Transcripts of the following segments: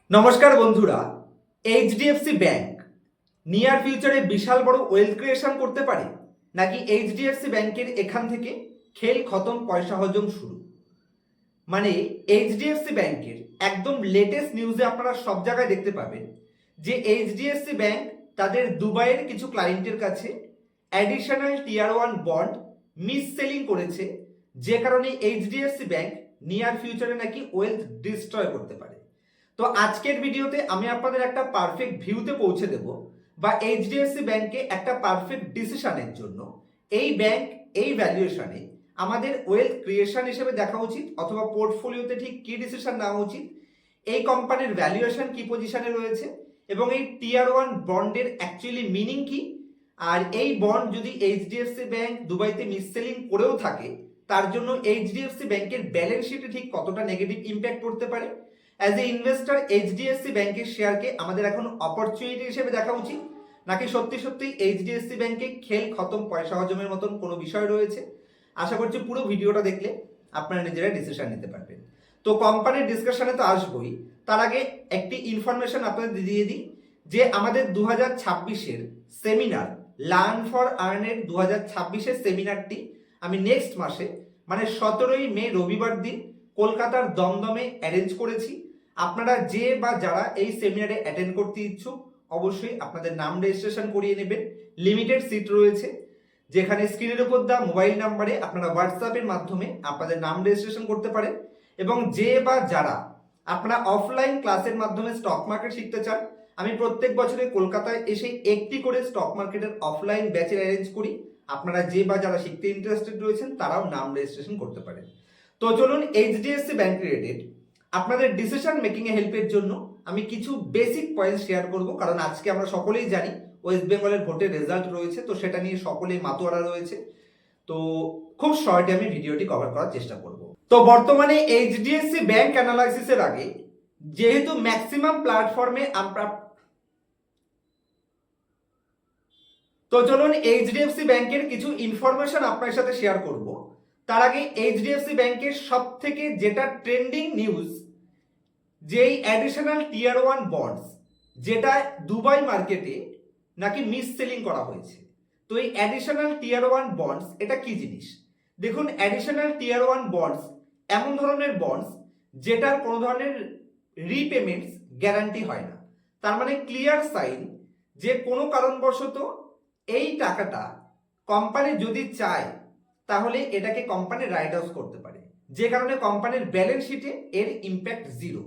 নমস্কার বন্ধুরা। HDFC bank near ফিউচারে বিশাল বড় ওয়েলথ ক্রিয়েশন করতে পারে, নাকি এইচডিএফসি ব্যাংকের এখান থেকে খেল খতম, পয়সা হজম শুরু? মানে এইচডিএফসি ব্যাংকের একদম লেটেস্ট নিউজে আপনারা সব জায়গায় দেখতে পাবেন যে এইচডিএফসি ব্যাংক তাদের দুবাইয়ের কিছু ক্লায়েন্টের কাছে অ্যাডিশনাল টিয়ার 1 বন্ড মিস সেলিং করেছে, যে কারণে এইচডিএফসি ব্যাংক নিয়ার ফিউচারে নাকি ওয়েলথ ডিস্ট্রয় করতে পারে। তো আজকের ভিডিওতে আমি আপনাদের একটা পারফেক্ট ভিউতে পৌঁছে দেব, বা এইচডিএফসি ব্যাংকে একটা পারফেক্ট ডিসিশনের জন্য এই ব্যাংক এই ভ্যালুয়েশনে আমাদের ওয়েলথ ক্রিয়েশন হিসেবে দেখা উচিত, অথবা পোর্টফোলিওতে ঠিক কি ডিসিশন নেওয়া উচিত, এই কোম্পানির ভ্যালুয়েশন কি পজিশনে রয়েছে, এবং এই টিয়ার 1 বন্ডের অ্যাকচুয়ালি মিনিং কি, আর এই বন্ড যদি এইচডিএফসি ব্যাংক দুবাইতে মিস সেলিং করেও থাকে তার জন্য এইচডিএফসি ব্যাংকের ব্যালেন্স শিটে ঠিক কতটা নেগেটিভ ইম্প্যাক্ট পড়তে পারে। অ্যাজ এ ইনভেস্টর এইচডিএফসি ব্যাংকের শেয়ারকে আমাদের এখন অপরচুনিটি হিসেবে দেখা উচিত, নাকি সত্যি সত্যি এইচডিএফসি ব্যাংকে খেল খতম, পয়সা হজমের মতন কোনো বিষয় রয়েছে? আশা করছি পুরো ভিডিওটা দেখলে আপনারা নিজেরাই ডিসিশন নিতে পারবেন। তো কোম্পানির ডিসকাশনে তো আসবই, তার আগে একটি ইনফরমেশন আপনাদের দিয়ে দিই যে আমাদের 2026-এর সেমিনার লার্ন ফর আর্নের 2026-এর সেমিনারটি আমি নেক্সট মাসে মানে 17ই মে রবিবার দিন কলকাতার দমদমে অ্যারেঞ্জ করেছি। আপনারা যে বা যারা এই সেমিনারে অ্যাটেন্ড করতে ইচ্ছুক অবশ্যই আপনাদের নাম রেজিস্ট্রেশন করিয়ে নেবেন। লিমিটেড সিট রয়েছে, যেখানে স্ক্রিনের উপর দেওয়া মোবাইল নাম্বারে আপনারা হোয়াটসঅ্যাপের মাধ্যমে আপনাদের নাম রেজিস্ট্রেশন করতে পারেন। এবং যে বা যারা আপনারা অফলাইন ক্লাসের মাধ্যমে স্টক মার্কেট শিখতে চান, আমি প্রত্যেক বছরে কলকাতায় এসে একটি করে স্টক মার্কেটের অফলাইন ব্যাচের অ্যারেঞ্জ করি। আপনারা যে বা যারা শিখতে ইন্টারেস্টেড রয়েছেন তারাও নাম রেজিস্ট্রেশন করতে পারেন। তো চলুন এইচডিএফসি ব্যাংক রিলেটেড আপনাদের ডিসিশন মেকিং এ হেল্পের জন্য আমি কিছু বেসিক পয়েন্ট শেয়ার করব, কারণ আজকে আমরা সকলেই জানি ওয়েস্ট বেঙ্গলের ভোটের রেজাল্ট রয়েছে, তো সেটা নিয়ে সকলেই মাতোয়ারা রয়েছে। তো খুব শর্টে আমি ভিডিওটি কভার করার চেষ্টা করব। তো বর্তমানে এইচডিএফসি ব্যাংক অ্যানালাইসিসের আগে যেহেতু ম্যাক্সিমাম প্ল্যাটফর্মে আমরা, তো চলুন এইচডিএফসি ব্যাংকের কিছু ইনফরমেশন আপনার সাথে শেয়ার করব। তার আগে এইচডিএফসি ব্যাংকের সব থেকে যেটা ট্রেন্ডিং নিউজ, যেই অ্যাডিশনাল টিয়ার 1 বন্ডস যেটা দুবাই মার্কেটে নাকি মিস সেলিং করা হয়েছে। তো এই অ্যাডিশনাল টিয়ার 1 বন্ডস এটা কি জিনিস? দেখুন, অ্যাডিশনাল টিয়ার 1 বন্ডস এমন ধরনের বন্ডস যেটার কোনো ধরনের রিপেমেন্টস গ্যারান্টি হয় না। তার মানে ক্লিয়ার সাইন যে কোনো কারণবশত এই টাকাটা কোম্পানি যদি চায় তাহলে এটাকে কোম্পানি রাইট অফ করতে পারে, যে কারণে কোম্পানির ব্যালেন্স শিটে এর ইম্প্যাক্ট জিরো।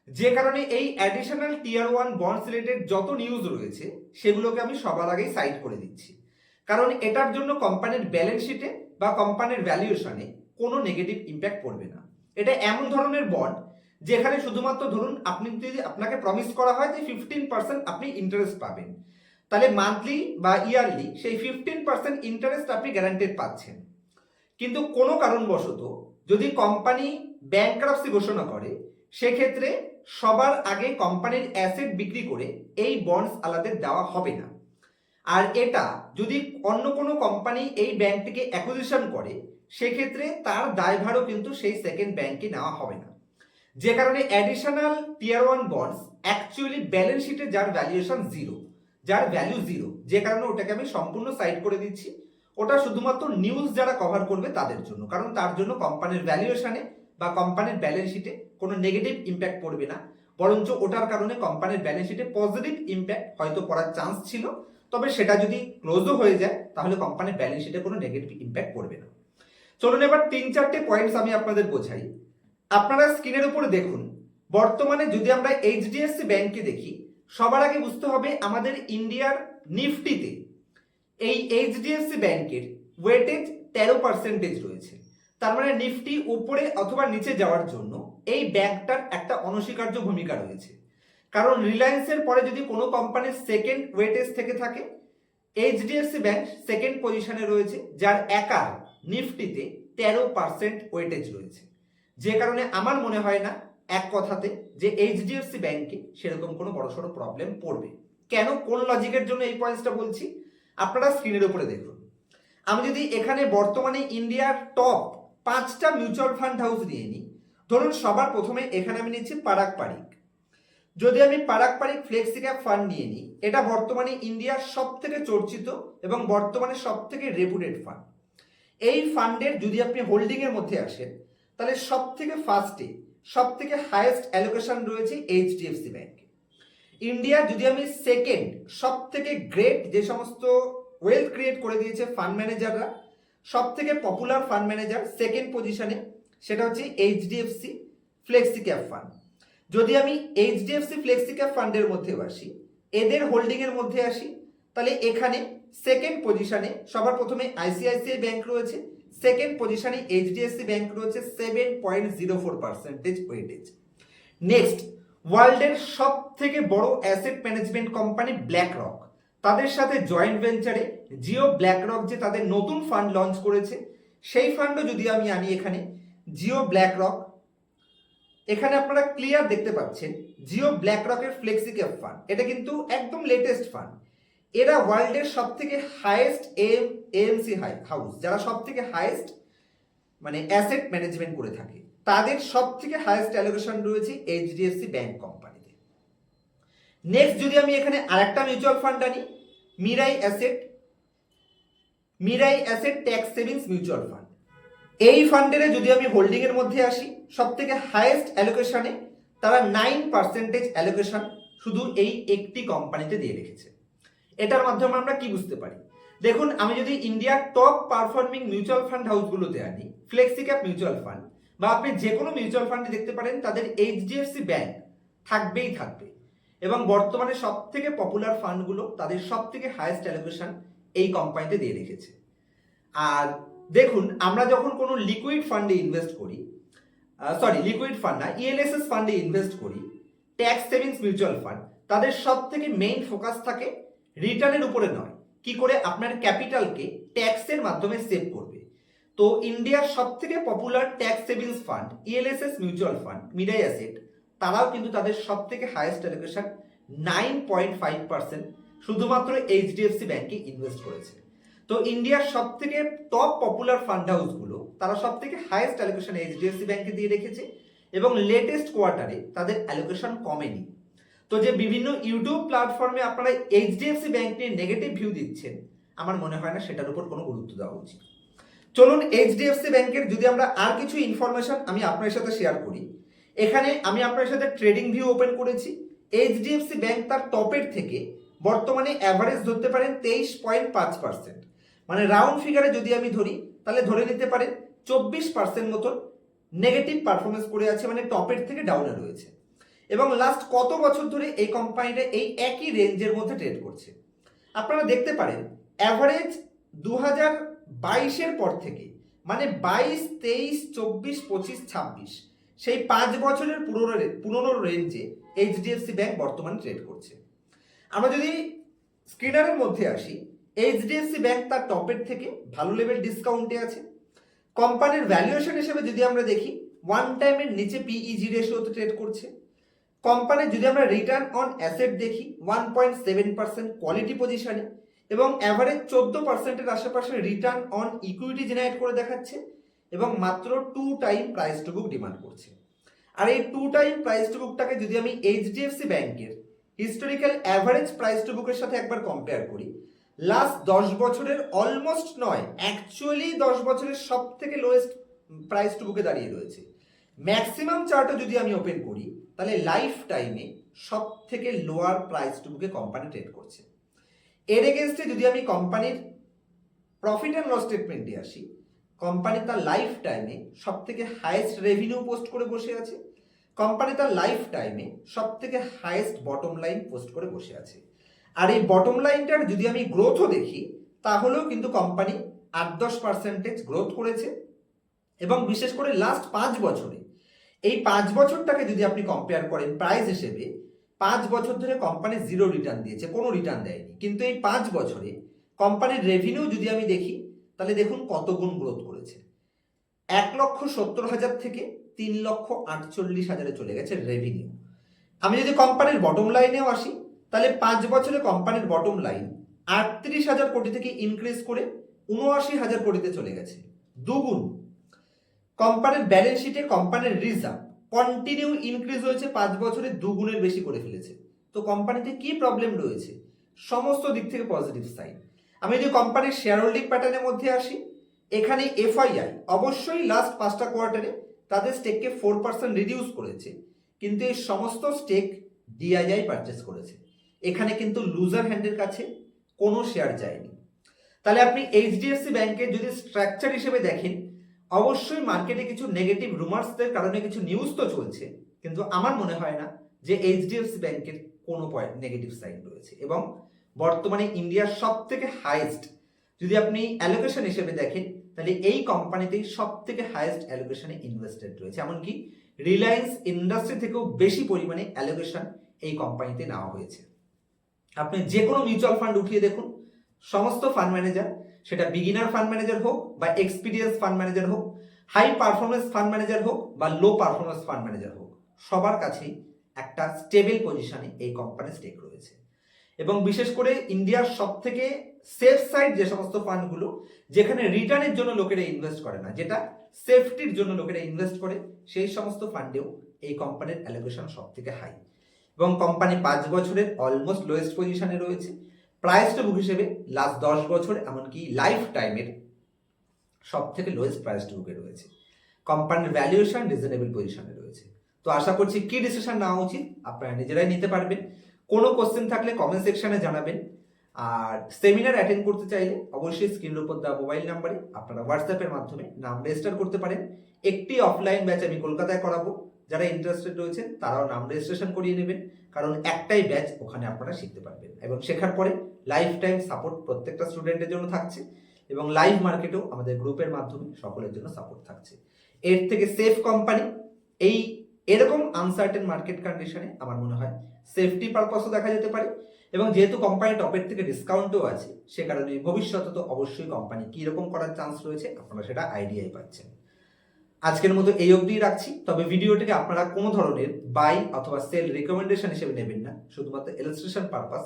যে কারণে এই অ্যাডিশনাল টিয়ার 1 বন্ডস রিলেটেড যত নিউজ রয়েছে সেগুলোকে আমি সবার আগেই সাইড করে দিচ্ছি, কারণ এটার জন্য কোম্পানির ব্যালেন্স শিটে বা কোম্পানির ভ্যালুয়েশনে কোনো নেগেটিভ ইম্প্যাক্ট পড়বে না। এটা এমন ধরনের বন্ড যেখানে শুধুমাত্র ধরুন আপনি যদি আপনাকে প্রমিস করা হয় যে 15% আপনি ইন্টারেস্ট পাবেন, তাহলে মান্থলি বা ইয়ারলি সেই 15% ইন্টারেস্ট আপনি গ্যারান্টেড পাচ্ছেন। কিন্তু কোনো কারণবশত যদি কোম্পানি ব্যাংক্রাপসি ঘোষণা করে, সেক্ষেত্রে সবার আগে কোম্পানির অ্যাসেট বিক্রি করে এই বন্ডস আলাদের দেওয়া হবে না। আর এটা যদি অন্য কোনো কোম্পানি এই ব্যাংকটিকে অ্যাকুইজিশন করে, সেক্ষেত্রে তার দায়ভারও কিন্তু সেই সেকেন্ড ব্যাংকে নেওয়া হবে না। যে কারণে অ্যাডিশনাল টিয়ার 1 বন্ডস অ্যাকচুয়ালি ব্যালেন্স শিটে যার ভ্যালুয়েশন জিরো, যার ভ্যালু জিরো, যে কারণে ওটাকে আমি সম্পূর্ণ সাইড করে দিচ্ছি। ওটা শুধুমাত্র নিউজ যারা কভার করবে তাদের জন্য, কারণ তার জন্য কোম্পানির ভ্যালুয়েশনে বা কোম্পানির ব্যালেন্স শিটে কোনো নেগেটিভ ইম্প্যাক্ট পড়বে না, বরঞ্চ ওটার কারণে কোম্পানির ব্যালেন্স শিটে পজিটিভ ইম্প্যাক্ট হয়তো পড়ার চান্স ছিল, তবে সেটা যদি ক্লোজও হয়ে যায় তাহলে কোম্পানির ব্যালেন্স শিটে কোনো নেগেটিভ ইম্প্যাক্ট পড়বে না। চলুন এবার 3-4টে পয়েন্টস আমি আপনাদের বোঝাই। আপনারা স্ক্রিনের উপরে দেখুন, বর্তমানে যদি আমরা এইচডিএফসি ব্যাংকে দেখি, সবার আগে বুঝতে হবে আমাদের ইন্ডিয়ার নিফটিতে এই এইচডিএফসি ব্যাংকের ওয়েটেজ 13% রয়েছে। তার মানে নিফটি উপরে অথবা নিচে যাওয়ার জন্য এই ব্যাংকটার একটা অনস্বীকার্য ভূমিকা রয়েছে। কারণ রিলায়েন্সের পরে যদি কোনো কোম্পানির সেকেন্ড ওয়েটেজ থেকে থাকে, এইচডিএফসি ব্যাংক সেকেন্ড পজিশনে রয়েছে, যার একার নিফটিতে 13% ওয়েটেজ রয়েছে। যে কারণে আমার মনে হয় না এক কথাতে যে এইচডিএফসি ব্যাংকে সেরকম কোনো বড়সড় প্রবলেম পড়বে। কেন, কোন লজিকের জন্য এই পয়েন্টসটা বলছি আপনারা স্ক্রিনের উপরে দেখুন। আমি যদি এখানে বর্তমানে ইন্ডিয়ার টপ 5টা মিউচুয়াল ফান্ড হাউস নিয়ে নিই, ধরুন সবার প্রথমে এখানে আমি নিচ্ছি পারাক পারিক। যদি আমি পারাকপারিক ফ্লেক্সি ক্যাপ ফান্ড নিয়ে নিই, এটা বর্তমানে ইন্ডিয়ার সব থেকে চর্চিত এবং বর্তমানে সব থেকে রেপুটেড ফান্ড। এই ফান্ডের যদি আপনি হোল্ডিং এর মধ্যে আসেন, তাহলে সব থেকে ফার্স্টে সব থেকে হাইয়েস্ট অ্যালোকেশন রয়েছে এইচডিএফসি ব্যাংক। ইন্ডিয়া যদি আমি সেকেন্ড সব থেকে গ্রেট যে সমস্ত ওয়েলথ ক্রিয়েট করে দিয়েছে ফান্ড ম্যানেজাররা, সব থেকে পপুলার ফান্ড ম্যানেজার সেকেন্ড পজিশনে, সেটা হচ্ছে এইচডিএফসি ফ্লেক্সি ক্যাপ ফান্ড। যদি আমি এইচডিএফসি ফ্লেক্সি ক্যাপ ফান্ডের মধ্যে আসি, এদের হোল্ডিং এর মধ্যে আসি, তাহলে এখানে সেকেন্ড পজিশনে সবার প্রথমে আইসিআইসিআই ব্যাংক রয়েছে, সেকেন্ড পজিশনে এইচডিএফসি ব্যাংক রয়েছে 7.04% ওয়েটেজ। নেক্সট, ওয়ার্ল্ডের সব থেকে বড় asset management company black rock, তাদের সাথে জয়েন্ট ভেঞ্চারে জিও ব্ল্যাক রক যে তাদের নতুন ফান্ড লঞ্চ করেছে, সেই ফান্ডও যদি আমি আনি এখানে জিও ব্ল্যাক রক, এখানে আপনারা ক্লিয়ার দেখতে পাচ্ছেন জিও ব্ল্যাক রকের ফ্লেক্সি ক্যাপ ফান্ড, এটা কিন্তু একদম লেটেস্ট ফান্ড। এরা ওয়ার্ল্ডের সব থেকে হাইয়েস্ট এএমসি হাউস, যারা সব থেকে হাইয়েস্ট মানে অ্যাসেট ম্যানেজমেন্ট করে থাকে, তাদের সব থেকে হাইয়েস্ট অ্যালোকেশন রয়েছে এইচডিএফসি ব্যাংক কোম্পানিতে। নেক্সট, যদি আমি এখানে আরেকটা মিউচুয়াল ফান্ড আনি, Mirae asset tax savings mutual fund, এই ফান্ডের যদি আমি হোল্ডিং এর মধ্যে আসি, সব থেকে হাইয়েস্ট অ্যালোকেশনে তারা 9% অ্যালোকেশন শুধু এই একটি কোম্পানিতে দিয়ে রেখেছে। এটার মাধ্যমে আমরা কি বুঝতে পারি? দেখুন, আমি যদি ইন্ডিয়ার টপ পারফর্মিং মিউচুয়াল ফান্ড হাউসগুলোতে আনি ফ্লেক্সি ক্যাপ মিউচুয়াল ফান্ড, বা আপনি যে কোনো মিউচুয়াল ফান্ডে দেখতে পারেন তাদের এইচডিএফসি ব্যাংক থাকবেই থাকবে, এবং বর্তমানে সব থেকে পপুলার ফান্ডগুলো তাদের সব থেকে হাইয়েস্ট অ্যালোকেশন এই কোম্পানিতে দিয়ে রেখেছে। আর দেখুন, আমরা যখন কোনো লিকুইড ফান্ডে ইনভেস্ট করি, লিকুইড ফান্ড না, ইএলএসএস ফান্ডে ইনভেস্ট করি, ট্যাক্স সেভিংস মিউচুয়াল ফান্ড, তাদের সব থেকে মেইন ফোকাস থাকে রিটার্নের উপরে নয়, কি করে আপনার ক্যাপিটালকে ট্যাক্সের মাধ্যমে সেভ করবে। তো ইন্ডিয়ার সব থেকে popular tax savings fund ELSS mutual fund Mirae asset, তারাও কিন্তু তাদের সব থেকে হাইয়েস্ট অ্যালোকেশন 9.5% শুধুমাত্র এইচডিএফসি ব্যাংকে ইনভেস্ট করেছে। তো ইন্ডিয়ার সব থেকে টপ পপুলার ফান্ড হাউসগুলো তারা সব থেকে হাইয়েস্ট অ্যালোকেশন এইচডিএফসি ব্যাংকে দিয়ে রেখেছে, এবং লেটেস্ট কোয়ার্টারে তাদের অ্যালোকেশন কমেনি। তো যে বিভিন্ন ইউটিউব প্ল্যাটফর্মে আপনারা এইচডিএফসি ব্যাংক নিয়ে নেগেটিভ ভিউ দিচ্ছেন, আমার মনে হয় না সেটার উপর কোনো গুরুত্ব দেওয়া উচিত। চলুন, এইচডিএফসি ব্যাংকের যদি আমরা আর কিছু ইনফরমেশন আমি আপনার সাথে শেয়ার করি। এখানে আমি আপনার সাথে ট্রেডিং ভিউ ওপেন করেছি। এইচডিএফসি ব্যাংক তার টপের থেকে বর্তমানে অ্যাভারেজ ধরতে পারেন 23.5%, মানে রাউন্ড ফিগারে যদি আমি ধরি তাহলে ধরে নিতে পারেন 24% মতন নেগেটিভ পারফরমেন্স করে আছে, মানে টপের থেকে ডাউনে রয়েছে। এবং লাস্ট কত বছর ধরে এই কোম্পানিটা এই একই রেঞ্জের মধ্যে ট্রেড করছে আপনারা দেখতে পারেন। অ্যাভারেজ 2022-এর পর থেকে, মানে 22, 23, 24, 25, 26, সেই 5 বছরের পুরনো রেঞ্জে এইচডিএফসি ব্যাংক বর্তমানে ট্রেড করছে। আমরা যদি স্ক্রিনারের মধ্যে আসি, এইচডিএফসি ব্যাংক তার টপের থেকে ভালো লেভেল ডিসকাউন্টে আছে। কোম্পানির ভ্যালুয়েশন হিসেবে যদি আমরা দেখি, 1 টাইমের নিচে পিইজি রেশিওতে ট্রেড করছে। কোম্পানির যদি আমরা রিটার্ন অন অ্যাসেট দেখি 1.7% কোয়ালিটি পজিশনে, এবং অ্যাভারেজ 14%-এর আশেপাশে রিটার্ন অন ইকুইটি জেনারেট করে দেখাচ্ছে, এবং মাত্র 2 time price to book demand করছে। আর এই 2 টাইম প্রাইস টু বুকটাকে যদি আমি এইচডিএফসি ব্যাংকের হিস্টোরিক্যাল অ্যাভারেজ প্রাইস টু বুকের সাথে একবার কম্পেয়ার করি, লাস্ট 10 বছরের অলমোস্ট নয়, অ্যাকচুয়ালি 10 বছরের সব থেকে লোয়েস্ট প্রাইস টু বুকে দাঁড়িয়ে রয়েছে। ম্যাক্সিমাম চার্টও যদি আমি ওপেন করি, তাহলে লাইফ টাইমে সব থেকে লোয়ার প্রাইস টু বুকে কোম্পানি ট্রেড করছে। এর এগেনস্টে যদি আমি কোম্পানির প্রফিট অ্যান্ড লস স্টেটমেন্টে আসি, কোম্পানি তার লাইফ টাইমে সব থেকে হাইয়েস্ট রেভিনিউ পোস্ট করে বসে আছে, কোম্পানি তার লাইফ টাইমে সব থেকে হাইয়েস্ট বটম লাইন পোস্ট করে বসে আছে। আর এই বটম লাইনটার যদি আমি গ্রোথও দেখি, তাহলেও কিন্তু কোম্পানি 8-10% গ্রোথ করেছে, এবং বিশেষ করে লাস্ট 5 বছরে, এই 5 বছরটাকে যদি আপনি কম্পেয়ার করেন প্রাইস হিসেবে, 5 বছর ধরে কোম্পানি জিরো রিটার্ন দিয়েছে, কোনো রিটার্ন দেয়নি। কিন্তু এই 5 বছরে কোম্পানির রেভিনিউ যদি আমি দেখি, তাহলে দেখুন কত গুণ গ্রোথ করেছে। 1,70,000 থেকে 3,48,000 চলে গেছে রেভিনিউ। আমি যদি কোম্পানির বটম লাইনেও আসি, তাহলে 5 বছরে কোম্পানির বটম লাইন 38,000 কোটি থেকে ইনক্রিজ করে 79,000 কোটিতে চলে গেছে, দুগুণ। কোম্পানির ব্যালেন্স শিটে কোম্পানির রিজার্ভ কন্টিনিউ ইনক্রিজ হয়েছে, 5 বছরে 2 গুণের বেশি করে ফেলেছে। তো কোম্পানিতে কি প্রবলেম রয়েছে? সমস্ত দিক থেকে পজিটিভ সাইড। আমি যদি কোম্পানির শেয়ার হোল্ডিং প্যাটার্নের মধ্যে আসি, এখানে এফআইআই অবশ্যই লাস্ট 5টা কোয়ার্টারে তাদের স্টেককে 4% রিডিউস করেছে, কিন্তু এই সমস্ত স্টেক ডিআইআই পারচেস করেছে। এখানে কিন্তু লুজার হ্যান্ডের কাছে কোনো শেয়ার যায়নি। তাহলে আপনি এইচডিএফসি ব্যাংকের যদি স্ট্রাকচার হিসেবে দেখেন, অবশ্যই মার্কেটে কিছু নেগেটিভ রুমার্সদের কারণে কিছু নিউজ তো চলছে, কিন্তু আমার মনে হয় না যে এইচডিএফসি ব্যাংকের কোনো নেগেটিভ সাইড রয়েছে। এবং বর্তমানে ইন্ডিয়ার সব থেকে হাইয়েস্ট যদি আপনি অ্যালোকেশন হিসেবে দেখেন, তাহলে এই কোম্পানিতেই সব থেকে হাইয়েস্ট অ্যালোকেশনে ইনভেস্টেড রয়েছে। এমনকি রিলায়েন্স ইন্ডাস্ট্রি থেকেও বেশি পরিমাণে অ্যালোকেশন এই কোম্পানিতে নেওয়া হয়েছে। আপনি যে কোনো মিউচুয়াল ফান্ড উঠিয়ে দেখুন, সমস্ত ফান্ড ম্যানেজার, সেটা বিগিনার ফান্ড ম্যানেজার হোক বা এক্সপিরিয়েন্স ফান্ড ম্যানেজার হোক, হাই পারফরমেন্স ফান্ড ম্যানেজার হোক বা লো পারফরমেন্স ফান্ড ম্যানেজার হোক, সবার কাছেই একটা স্টেবল পজিশনে এই কোম্পানির স্টেক রয়েছে। এবং বিশেষ করে ইন্ডিয়ার সব থেকে সেফ সাইড যে সমস্ত ফান্ডগুলো, যেখানে রিটার্নের জন্য লোকেরা ইনভেস্ট করে না, যেটা সেফটির জন্য লোকেরা ইনভেস্ট করে, সেই সমস্ত ফান্ডেও এই কোম্পানির অ্যালোকেশন সব থেকে হাই। এবং কোম্পানি 5 বছরের অলমোস্ট লোয়েস্ট পজিশনে রয়েছে। প্রাইস টু বুক হিসেবে লাস্ট 10 বছর, এমনকি লাইফ টাইমের সব থেকে লোয়েস্ট প্রাইস টু বুকে রয়েছে। কোম্পানির ভ্যালুয়েশন রিজনেবল পজিশনে রয়েছে। তো আশা করছি কি ডিসিশন নেওয়া উচিত আপনারা নিজেরাই নিতে পারবেন। কোনো কোশ্চেন থাকলে কমেন্ট সেকশনে জানাবেন। আর সেমিনার অ্যাটেন্ড করতে চাইলে অবশ্যই স্ক্রিনের উপর দেওয়া মোবাইল নাম্বারে আপনারা হোয়াটসঅ্যাপের মাধ্যমে নাম রেজিস্টার করতে পারেন। একটি অফলাইন ব্যাচ আমি কলকাতায় করাবো, যারা ইন্টারেস্টেড রয়েছেন তারাও নাম রেজিস্ট্রেশন করিয়ে নেবেন, কারণ একটাই ব্যাচ, ওখানে আপনারা শিখতে পারবেন। এবং শেখার পরে লাইফ টাইম সাপোর্ট প্রত্যেকটা স্টুডেন্টের জন্য থাকছে, এবং লাইভ মার্কেটেও আমাদের গ্রুপের মাধ্যমে সকলের জন্য সাপোর্ট থাকছে। এর থেকে সেফ কোম্পানি এই এরকম আনসার্টেন মার্কেট কন্ডিশনে আমার মনে হয় সেফটি পারপাসও দেখা যেতে পারে। এবং যেহেতু কোম্পানি টপের থেকে ডিসকাউন্টও আছে, সে কারণে ভবিষ্যতে তো অবশ্যই কোম্পানি কীরকম করার চান্স রয়েছে আপনারা সেটা আইডিয়াই পাচ্ছেন। আজকের মতো এই অবধি রাখছি। তবে ভিডিওটিকে আপনারা কোনো ধরনের বাই অথবা সেল রিকমেন্ডেশন হিসেবে নেবেন না, শুধুমাত্র ইলাস্ট্রেশন পারপাস,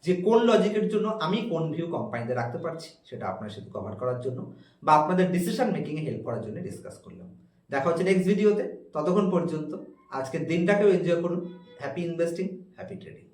যে কোন লজিকের জন্য আমি কোন ভিউ কোম্পানিতে রাখতে পারছি সেটা আপনার সাথে কভার করার জন্য বা আপনাদের ডিসিশন মেকিং এ হেল্প করার জন্য ডিসকাস করলাম। দেখা হচ্ছে নেক্সট ভিডিওতে। ততক্ষণ পর্যন্ত আজকের দিনটাকেও এনজয় করুন। Happy investing, happy trading.